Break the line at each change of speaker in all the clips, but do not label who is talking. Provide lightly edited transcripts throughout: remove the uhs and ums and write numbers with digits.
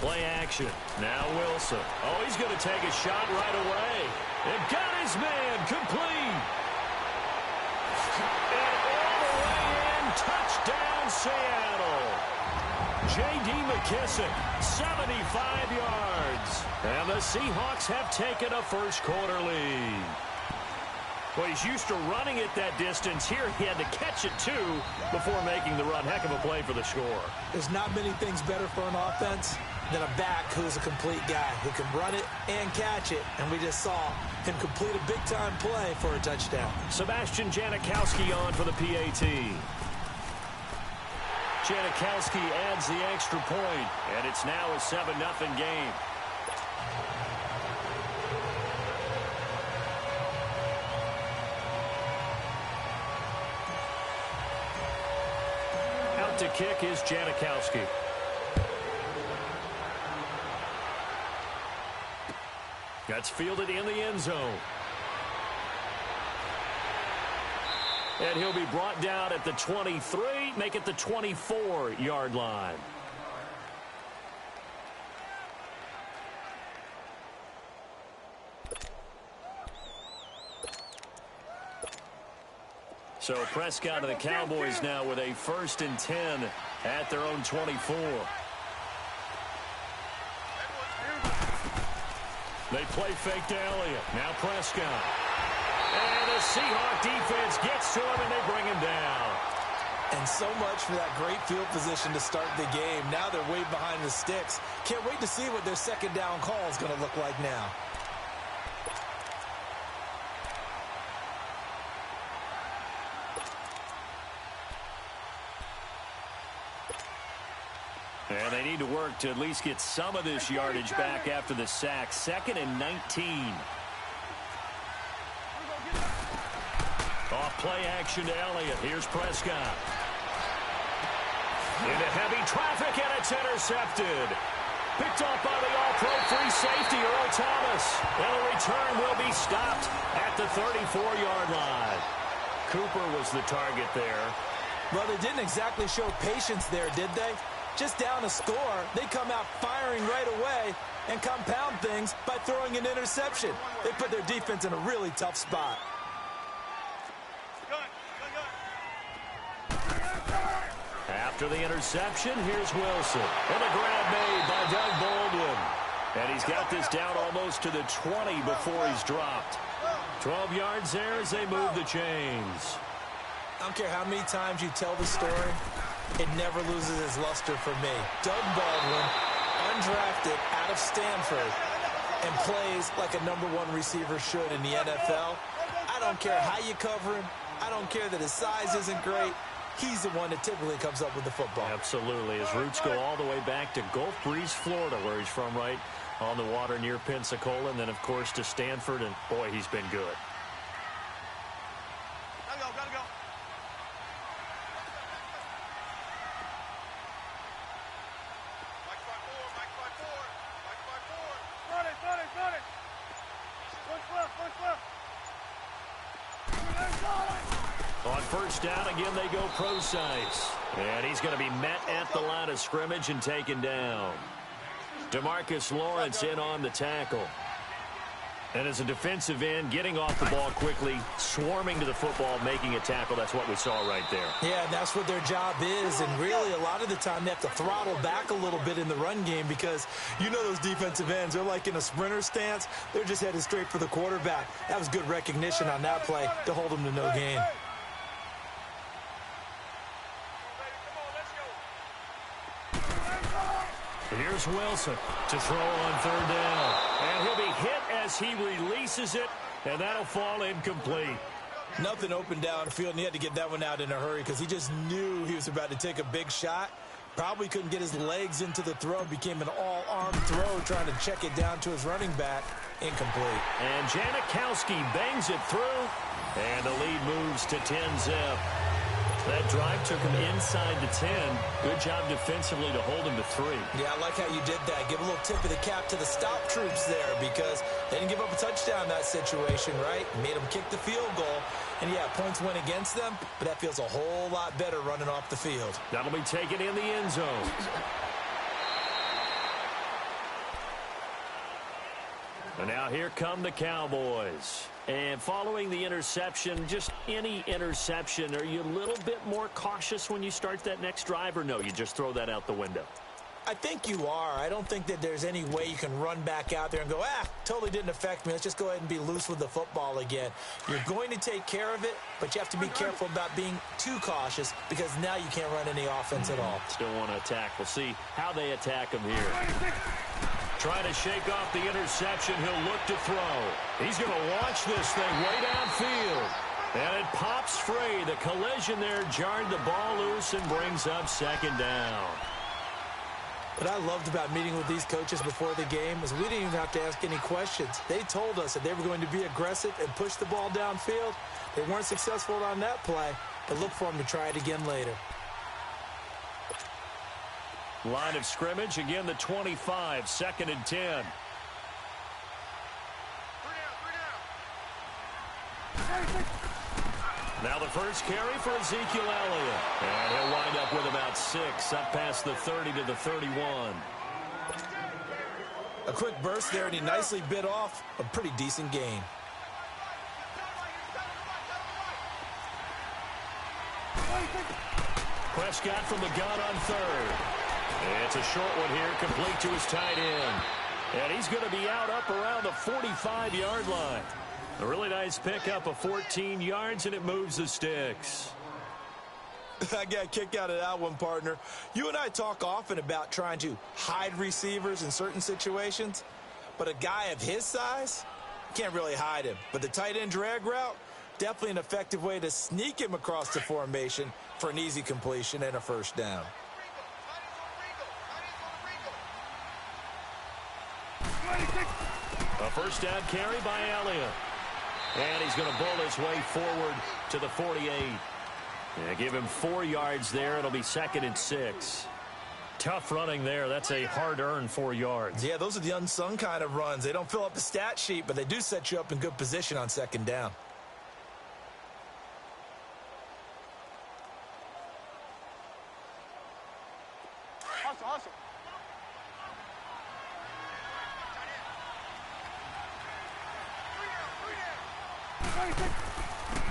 Play action. Now Wilson. Oh, he's going to take a shot right away. And got his man complete. And all the way in. Touchdown, Seattle. J.D. McKissic, 75 yards. And the Seahawks have taken a first-quarter lead. Well, he's used to running it that distance. Here he had to catch it, too, before making the run. Heck of a play for the score.
There's not many things better for an offense than a back who's a complete guy who can run it and catch it. And we just saw him complete a big-time play for a touchdown.
Sebastian Janikowski on for the PAT. Janikowski adds the extra point, and it's now a 7-0 game. Out to kick is Janikowski. That's fielded in the end zone. And he'll be brought down at the 23, make it the 24-yard line. So Prescott and the Cowboys now with a 1st and 10 at their own 24. They play fake to Elliott. Now Prescott. And the Seahawk defense gets to him, and they bring him down.
And so much for that great field position to start the game. Now they're way behind the sticks. Can't wait to see what their second down call is going to look like now.
And they need to work to at least get some of this yardage back after the sack. 2nd and 19. Off play action to Elliott. Here's Prescott. Into heavy traffic, and it's intercepted. Picked off by the all-pro free safety, Earl Thomas. And the return will be stopped at the 34-yard line. Cooper was the target there.
Well, they didn't exactly show patience there, did they? Just down a score, they come out firing right away and compound things by throwing an interception. They put their defense in a really tough spot.
After the interception, here's Wilson. And a grab made by Doug Baldwin. And he's got this down almost to the 20 before he's dropped. 12 yards there as they move the chains.
I don't care how many times you tell the story, it never loses its luster for me. Doug Baldwin, undrafted out of Stanford, and plays like a #1 receiver should in the NFL. I don't care how you cover him. I don't care that his size isn't great. He's the one that typically comes up with the football.
Absolutely. His roots go all the way back to Gulf Breeze, Florida, where he's from, right on the water near Pensacola, and then, of course, to Stanford, and, boy, he's been good.
Gotta go.
On first down, again, they go Prosise. And he's going to be met at the line of scrimmage and taken down. DeMarcus Lawrence in on the tackle. And as a defensive end, getting off the ball quickly, swarming to the football, making a tackle. That's what we saw right there.
Yeah, and that's what their job is. And really, a lot of the time, they have to throttle back a little bit in the run game because you know those defensive ends, they're like in a sprinter stance. They're just headed straight for the quarterback. That was good recognition on that play to hold them to no gain.
Here's Wilson to throw on third down. And he'll be hit as he releases it, and that'll fall incomplete.
Nothing open downfield, and he had to get that one out in a hurry because he just knew he was about to take a big shot. Probably couldn't get his legs into the throw. Became an all-arm throw trying to check it down to his running back. Incomplete.
And Janikowski bangs it through. And the lead moves to 10-zip. That drive took him inside the 10. Good job defensively to hold him to 3.
Yeah, I like how you did that. Give a little tip of the cap to the stop troops there because they didn't give up a touchdown in that situation, right? Made them kick the field goal. And, yeah, points went against them, but that feels a whole lot better running off the field.
That'll be taken in the end zone. And now here come the Cowboys. And following the interception, just any interception, are you a little bit more cautious when you start that next drive, or no, you just throw that out the window?
I think you are. I don't think that there's any way you can run back out there and go, totally didn't affect me. Let's just go ahead and be loose with the football again. You're going to take care of it, but you have to be careful about being too cautious because now you can't run any offense at all.
Still want to attack. We'll see how they attack him here. Trying to shake off the interception. He'll look to throw. He's going to launch this thing way downfield. And it pops free. The collision there jarred the ball loose and brings up second down.
What I loved about meeting with these coaches before the game is we didn't even have to ask any questions. They told us that they were going to be aggressive and push the ball downfield. They weren't successful on that play, but look for them to try it again later.
Line of scrimmage, again the 25, 2nd and 10. Now the first carry for Ezekiel Elliott. And he'll wind up with about 6, up past the 30 to the 31.
A quick burst there, and he nicely bit off a pretty decent gain.
Prescott from the gun on 3rd. It's a short one here, complete to his tight end. And he's going to be out up around the 45-yard line. A really nice pickup of 14 yards, and it moves the sticks.
I got a kick out of that one, partner. You and I talk often about trying to hide receivers in certain situations, but a guy of his size, can't really hide him. But the tight end drag route, definitely an effective way to sneak him across the formation for an easy completion and a first down.
A first down carry by Elliott. And he's going to bull his way forward to the 48. Yeah, give him 4 yards there. It'll be 2nd and 6. Tough running there. That's a hard-earned 4 yards.
Yeah, those are the unsung kind of runs. They don't fill up the stat sheet, but they do set you up in good position on 2nd down.
Awesome.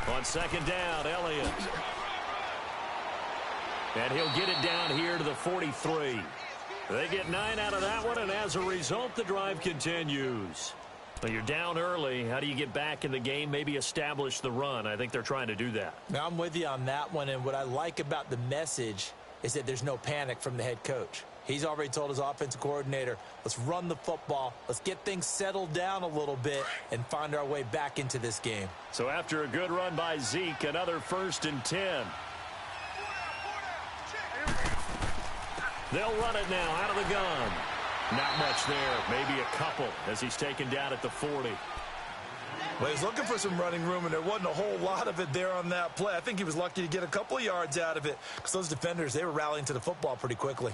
On 2nd down, Elliott. And he'll get it down here to the 43. They get 9 out of that one, and as a result, the drive continues. Well, you're down early. How do you get back in the game, maybe establish the run? I think they're trying to do that.
Now, I'm with you on that one, and what I like about the message is that there's no panic from the head coach. He's already told his offensive coordinator, let's run the football, let's get things settled down a little bit and find our way back into this game.
So after a good run by Zeke, another 1st and 10. They'll run it now out of the gun. Not much there, maybe a couple as he's taken down at the 40.
Well, he's looking for some running room, and there wasn't a whole lot of it there on that play. I think he was lucky to get a couple of yards out of it because those defenders, they were rallying to the football pretty quickly.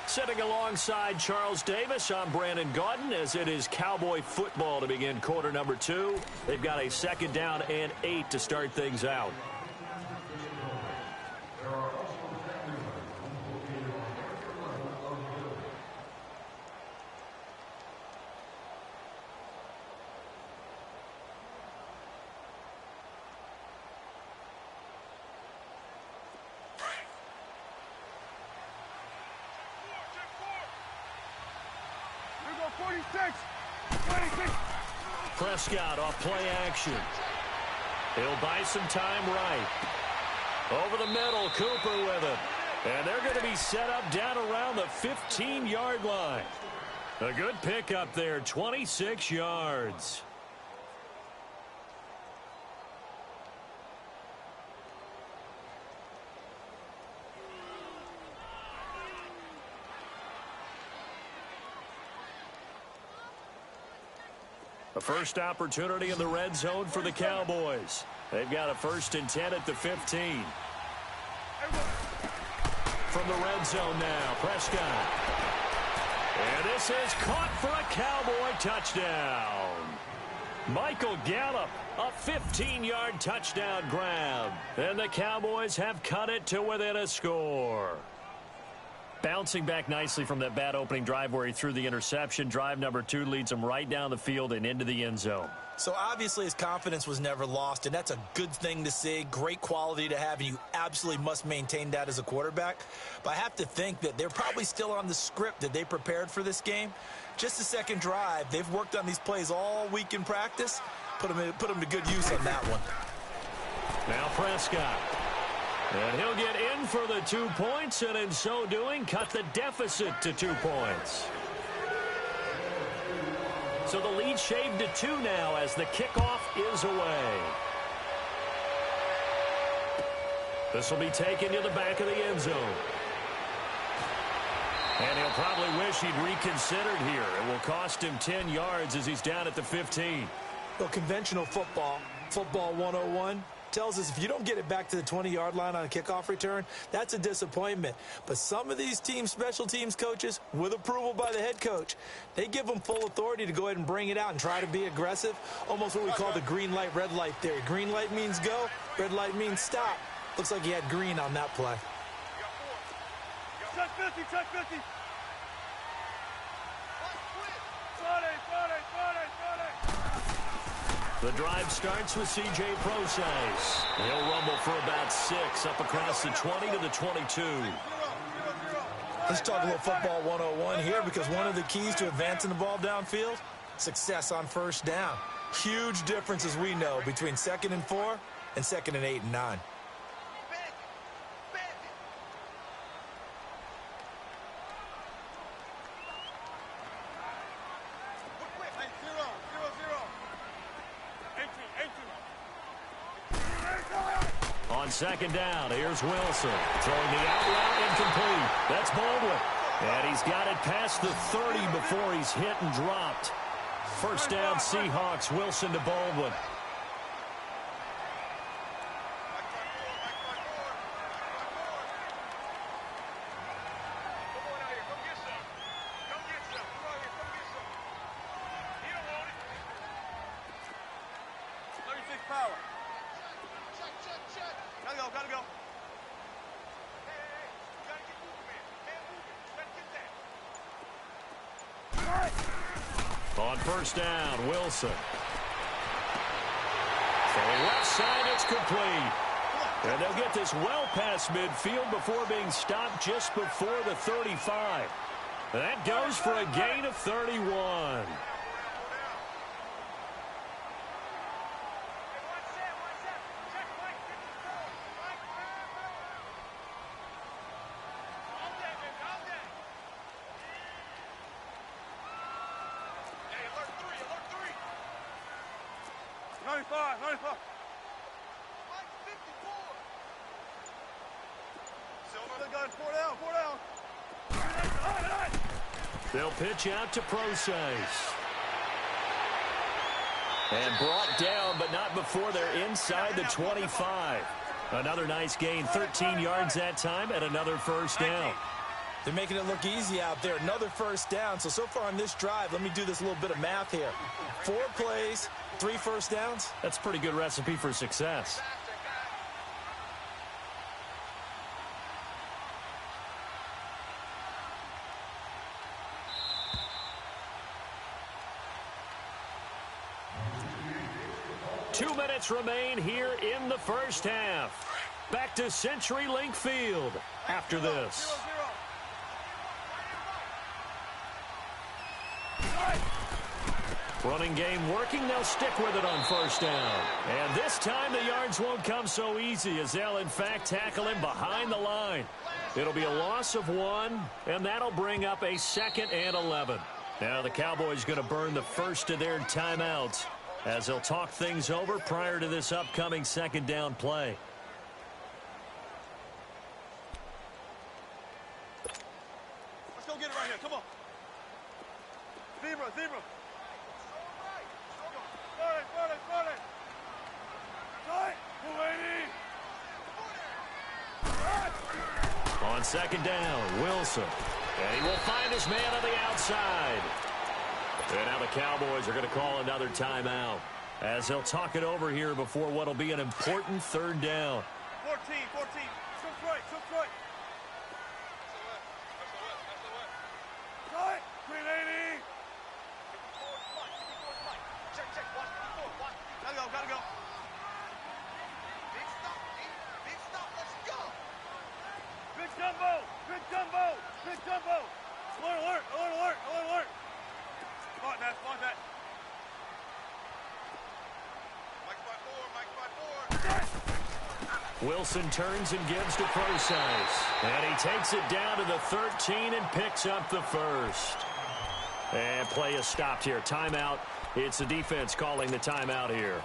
Sitting alongside Charles Davis, I'm Brandon Gaudin as it is Cowboy football to begin quarter number 2. They've got a 2nd down and 8 to start things out. Prescott off play action. He'll buy some time right. Over the middle, Cooper with it. And they're going to be set up down around the 15-yard line. A good pickup there, 26 yards. A first opportunity in the red zone for the Cowboys. They've got a 1st and 10 at the 15. From the red zone now, Prescott. And this is caught for a Cowboy touchdown. Michael Gallup, a 15-yard touchdown grab. And the Cowboys have cut it to within a score. Bouncing back nicely from that bad opening drive where he threw the interception. Drive number 2 leads him right down the field and into the end zone.
So obviously his confidence was never lost, and that's a good thing to see, great quality to have, and you absolutely must maintain that as a quarterback. But I have to think that they're probably still on the script that they prepared for this game. Just the second drive, they've worked on these plays all week in practice. Put them to good use on that one.
Now Prescott. And he'll get in for the 2 points, and in so doing, cut the deficit to 2 points. So the lead shaved to 2 now as the kickoff is away. This will be taken to the back of the end zone. And he'll probably wish he'd reconsidered here. It will cost him 10 yards as he's down at the 15.
Well, conventional football 101, tells us if you don't get it back to the 20-yard line on a kickoff return, that's a disappointment. But some of these special teams coaches, with approval by the head coach, they give them full authority to go ahead and bring it out and try to be aggressive, almost what we call the green light, red light theory. Green light means go, red light means stop. Looks like he had green on that play.
Check 50, check 50.
The drive starts with C.J. Prosise. He'll rumble for about 6 up across the 20 to the 22.
Let's talk a little football 101 here, because one of the keys to advancing the ball downfield, success on first down. Huge difference, as we know, between 2nd and 4 and 2nd and 8 and 9.
On 2nd down, here's Wilson. Throwing the out route incomplete. That's Baldwin. And he's got it past the 30 before he's hit and dropped. First down, Seahawks. Wilson to Baldwin. On first down, Wilson. For the left side, it's complete. And they'll get this well past midfield before being stopped just before the 35. That goes for a gain of 31. They'll pitch out to Prosise. And brought down, but not before they're inside the 25. Another nice gain, 13 yards that time, and another first down.
They're making it look easy out there. Another first down. So far on this drive, let me do this little bit of math here. 4 plays, 3 first downs.
That's a pretty good recipe for success. Two minutes remain here in the first half. Back to CenturyLink Field after this. Running game working. They'll stick with it on first down. And this time the yards won't come so easy as they'll, in fact, tackle him behind the line. It'll be a loss of 1, and that'll bring up a 2nd and 11. Now the Cowboys going to burn the first of their timeouts as they'll talk things over prior to this upcoming 2nd down play.
Let's go get it right here. Come on. Zebra, zebra.
On 2nd down, Wilson. And he will find his man on the outside. And now the Cowboys are going to call another timeout as they'll talk it over here before what will be an important 3rd down.
14. Switch right. Right. 380. Check. Gotta go. Big stop. Let's go. Big jumbo. Alert. Spot that. Mike by 4.
Wilson turns and gives to Procise. And he takes it down to the 13 and picks up the first. And play is stopped here. Timeout. It's the defense calling the timeout here.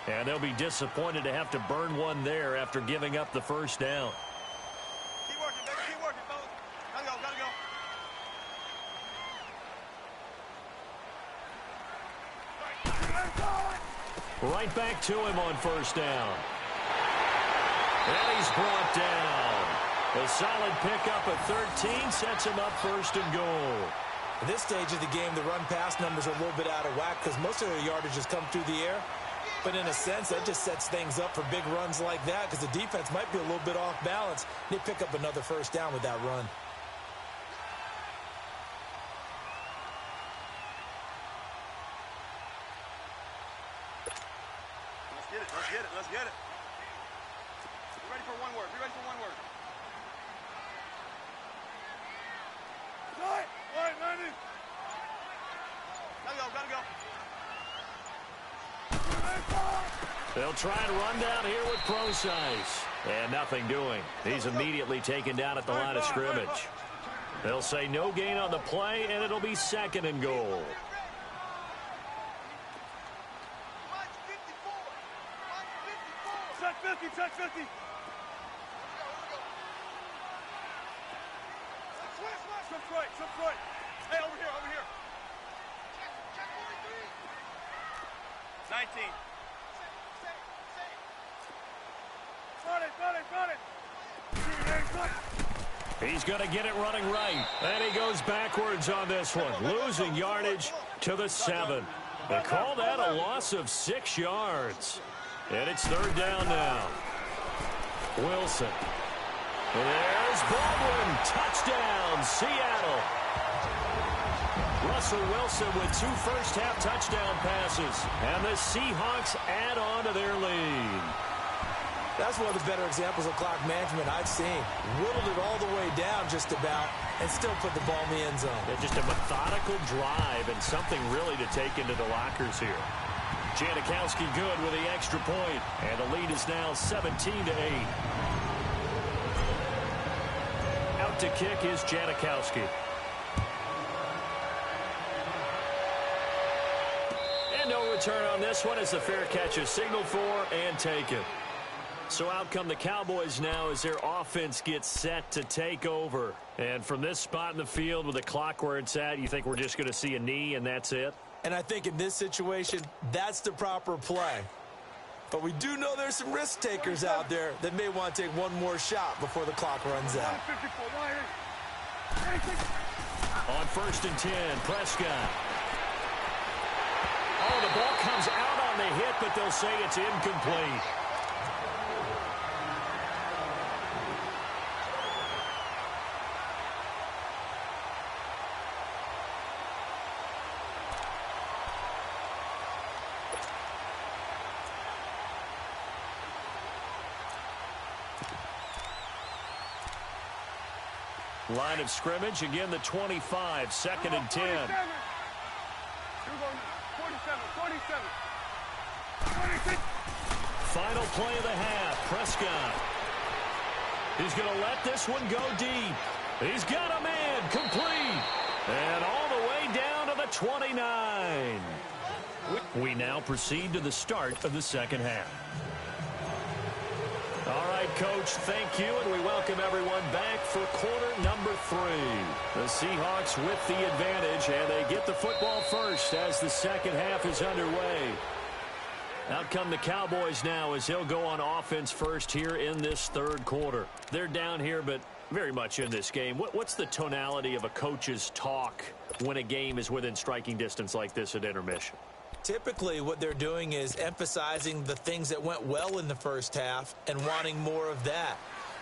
And they'll be disappointed to have to burn one there after giving up the first down.
Keep working, fellas. Gotta go.
Right back to him on first down. And he's brought down. A solid pickup of 13 sets him up 1st and goal.
At this stage of the game, the run-pass numbers are a little bit out of whack because most of their yardage has come through the air. But in a sense, that just sets things up for big runs like that because the defense might be a little bit off balance. They pick up another first down with that run.
Let's get it. Be ready for one word. Right, Manny. Gotta go.
They'll try and run down here with Procise. And nothing doing. He's immediately taken down at the line of scrimmage. They'll say no gain on the play, and it'll be 2nd and goal.
Check 50. Switch right. Hey, over here. Check 43. 19.
He's going to get it running right. And he goes backwards on this one, losing yardage to the 7. They call that a loss of 6 yards. And it's 3rd down now. Wilson. There's Baldwin. Touchdown, Seattle. Russell Wilson with 2 first-half touchdown passes. And the Seahawks add on to their lead.
That's one of the better examples of clock management I've seen. Whittled it all the way down just about and still put the ball in the end zone.
Yeah, just a methodical drive and something really to take into the lockers here. Janikowski good with the extra point, and the lead is now 17-8. Out to kick is Janikowski. And no return on this one as the fair catch is signaled for and taken. So out come the Cowboys now as their offense gets set to take over. And from this spot in the field with the clock where it's at, you think we're just going to see a knee and that's it?
And I think in this situation, that's the proper play. But we do know there's some risk takers out there that may want to take one more shot before the clock runs out.
On 1st and 10, Prescott. Oh, the ball comes out on the hit, but they'll say it's incomplete. Line of scrimmage, again the 25, 2nd and 10. Final play of the half. Prescott. He's going to let this one go deep. He's got a man. Complete. And all the way down to the 29. We now proceed to the start of the second half. All right, Coach, thank you, and we welcome everyone back for quarter number 3. The Seahawks with the advantage, and they get the football first as the second half is underway. Out come the Cowboys now as they'll go on offense first here in this third quarter. They're down here, but very much in this game. What's the tonality of a coach's talk when a game is within striking distance like this at intermission?
Typically, what they're doing is emphasizing the things that went well in the first half and wanting more of that.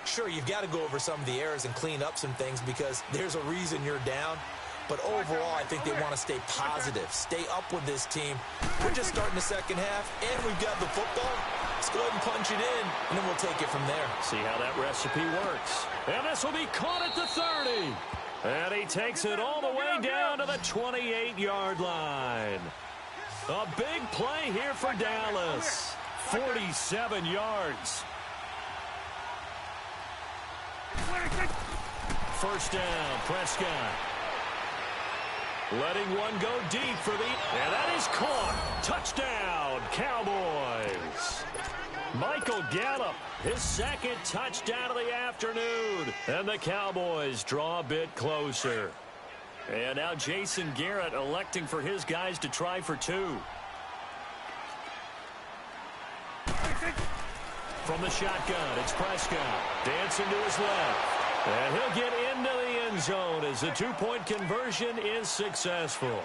Sure, you've got to go over some of the errors and clean up some things because there's a reason you're down. But overall, I think they want to stay positive, stay up with this team. We're just starting the second half, and we've got the football. Let's go ahead and punch it in, and then we'll take it from there.
See how that recipe works. And this will be caught at the 30. And he takes it all the way down to the 28-yard line. A big play here for Dallas. 47 yards. First down, Prescott. Letting one go deep for the... And that is caught. Touchdown, Cowboys. Michael Gallup, his second touchdown of the afternoon. And the Cowboys draw a bit closer. And now Jason Garrett electing for his guys to try for 2. From the shotgun, it's Prescott. Dancing to his left. And he'll get into the end zone as the 2-point conversion is successful.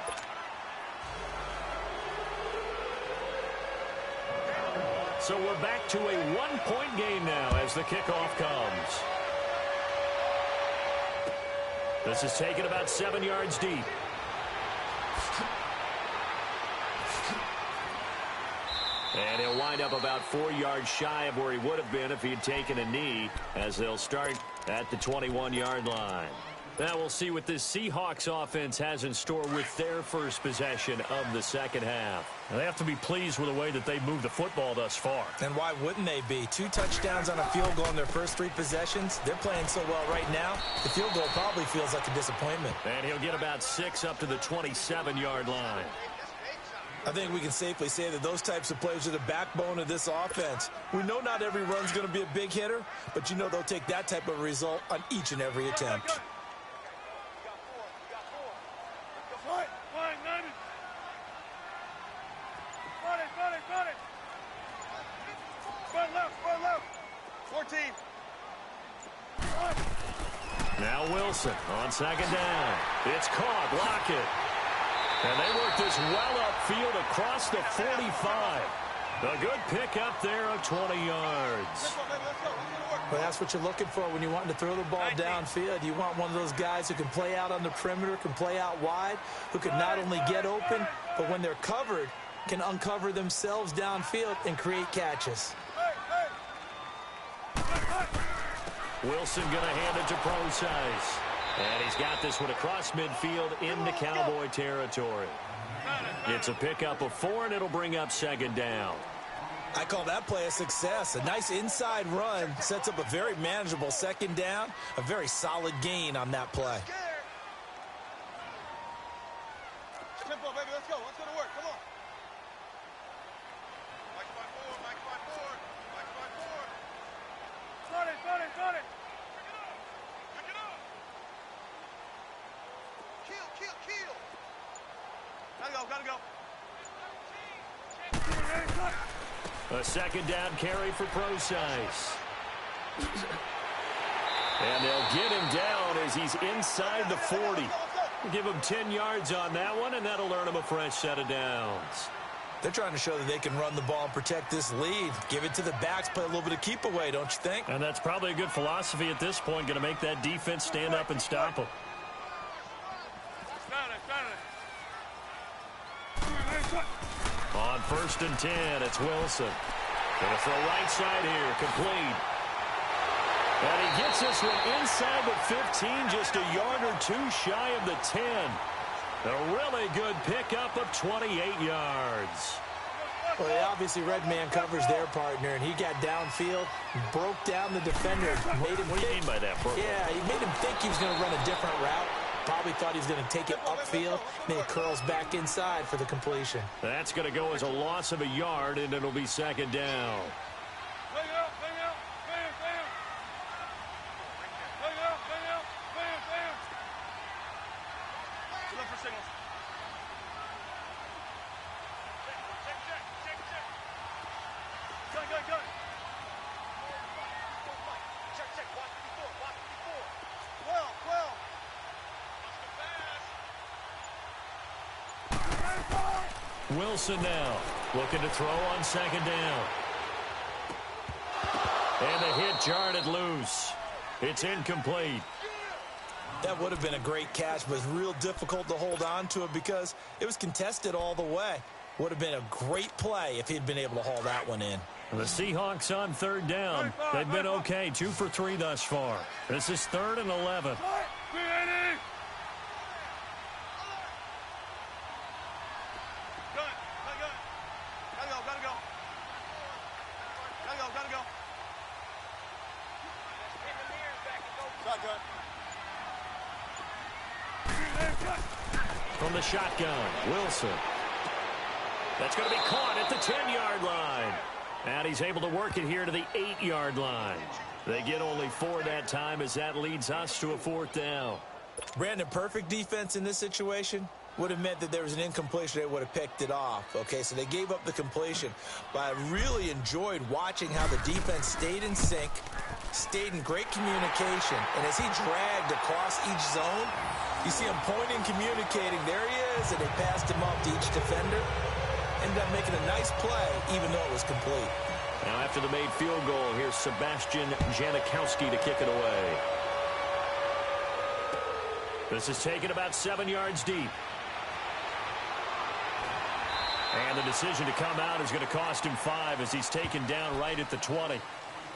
So we're back to a 1-point game now as the kickoff comes. This is taken about 7 yards deep. And he'll wind up about 4 yards shy of where he would have been if he had taken a knee, as they'll start at the 21-yard line. Now we'll see what this Seahawks offense has in store with their first possession of the second half. Now, they have to be pleased with the way that they've moved the football thus far.
And why wouldn't they be? 2 touchdowns on a field goal in their first 3 possessions. They're playing so well right now, the field goal probably feels like a disappointment.
And he'll get about 6 up to the 27-yard line.
I think we can safely say that those types of plays are the backbone of this offense. We know not every run's going to be a big hitter, but you know they'll take that type of result on each and every attempt.
Now Wilson on second down. It's caught. Lockett. And they work this well upfield across the 45. A good pick up there of 20 yards.
Well, that's what you're looking for when you want to throw the ball downfield. You want one of those guys who can play out on the perimeter, can play out wide, who can not only get open, but when they're covered, can uncover themselves downfield and create catches.
Wilson going to hand it to Procise. And he's got this one across midfield into Cowboy territory. It's a pickup of 4, and it'll bring up second down.
I call that play a success. A nice inside run sets up a very manageable second down. A very solid gain on that play.
Tempo, baby, let's go. Let's go to work. Come on. Mike 5-4, Mike 5-4, Mike 5-4. Start it, start it, start it. Pick it up. Kill, kill, kill. Gotta go, gotta go.
A second down carry for Procise. And they'll get him down as he's inside the 40. Give him 10 yards on that one, and that'll earn him a fresh set of downs.
They're trying to show that they can run the ball and protect this lead. Give it to the backs, play a little bit of keep away, don't you think?
And that's probably a good philosophy at this point, going to make that defense stand up and stop him. On 1st and 10, it's Wilson. Going to throw right side here, complete. And he gets this one inside the 15, just a yard or 2 shy of the 10. A really good pickup of 28 yards.
Well, they obviously read man coverage their partner, and he got downfield, broke down the defender, made him
What do you mean by that, Burrow?
Yeah, he made him think he was going to run a different route. Probably thought he was going to take it upfield, then it curls back inside for the completion.
That's going to go as a loss of a yard, and it'll be second down. Wilson now looking to throw on second down. And the hit jarred loose. It's incomplete.
That would have been a great catch, but it's real difficult to hold on to it because it was contested all the way. Would have been a great play if he'd been able to haul that one in.
The Seahawks on third down. They've been okay, 2 for 3 thus far. This is 3rd and 11. From the shotgun, Wilson. That's going to be caught at the 10-yard line. And he's able to work it here to the 8-yard line. They get only 4 that time as that leads us to a 4th down.
Brandon, perfect defense in this situation would have meant that there was an incompletion. They would have picked it off. Okay, so they gave up the completion. But I really enjoyed watching how the defense stayed in sync, stayed in great communication. And as he dragged across each zone, you see him pointing, communicating. There he is, and they passed him up to each defender. Ended up making a nice play, even though it was complete.
Now after the made field goal, here's Sebastian Janikowski to kick it away. This is taken about 7 yards deep. And the decision to come out is going to cost him 5 as he's taken down right at the 20.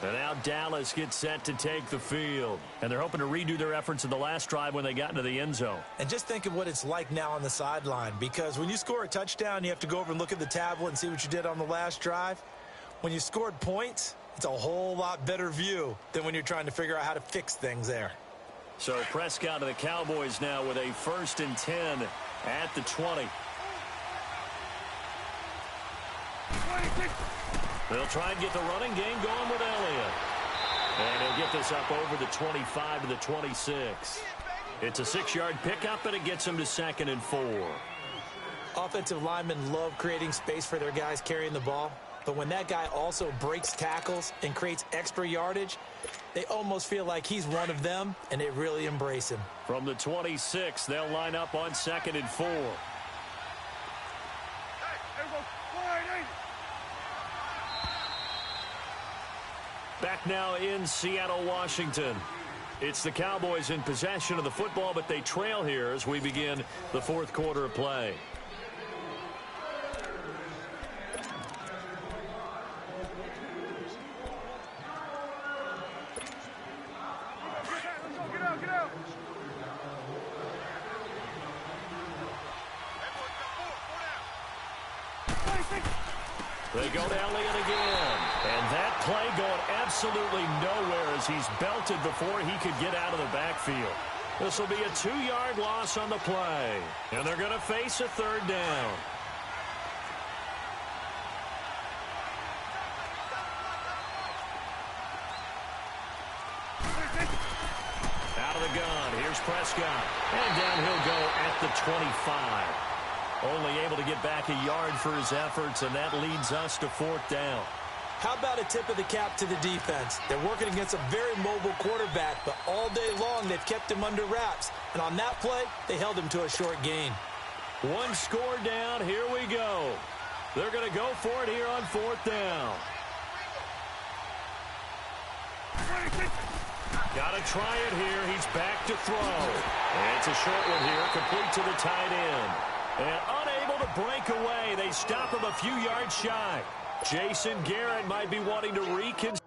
And now Dallas gets set to take the field. And they're hoping to redo their efforts in the last drive when they got into the end zone.
And just think of what it's like now on the sideline. Because when you score a touchdown, you have to go over and look at the tablet and see what you did on the last drive. When you scored points, it's a whole lot better view than when you're trying to figure out how to fix things there.
So Prescott to the Cowboys now with a 1st and 10 at the 20. They'll try and get the running game going with Elliott. And he'll get this up over the 25 to the 26. It's a 6-yard pickup, and it gets him to 2nd and 4.
Offensive linemen love creating space for their guys carrying the ball. But when that guy also breaks tackles and creates extra yardage, they almost feel like he's one of them, and they really embrace him.
From the 26, they'll line up on 2nd and 4. Back now in Seattle, Washington. It's the Cowboys in possession of the football, but they trail here as we begin the 4th quarter of play. They go to Elliott again. And that play going absolutely nowhere as he's belted before he could get out of the backfield. This will be a 2-yard loss on the play. And they're going to face a 3rd down. Out of the gun. Here's Prescott. And down he'll go at the 25. Only able to get back a yard for his efforts, and that leads us to 4th down.
How about a tip of the cap to the defense? They're working against a very mobile quarterback, but all day long they've kept him under wraps. And on that play, they held him to a short gain.
1 score down. Here we go. They're going to go for it here on 4th down. Got to try it here. He's back to throw. And it's a short one here, complete to the tight end. And unable to break away. They stop him a few yards shy. Jason Garrett might be wanting to reconsider.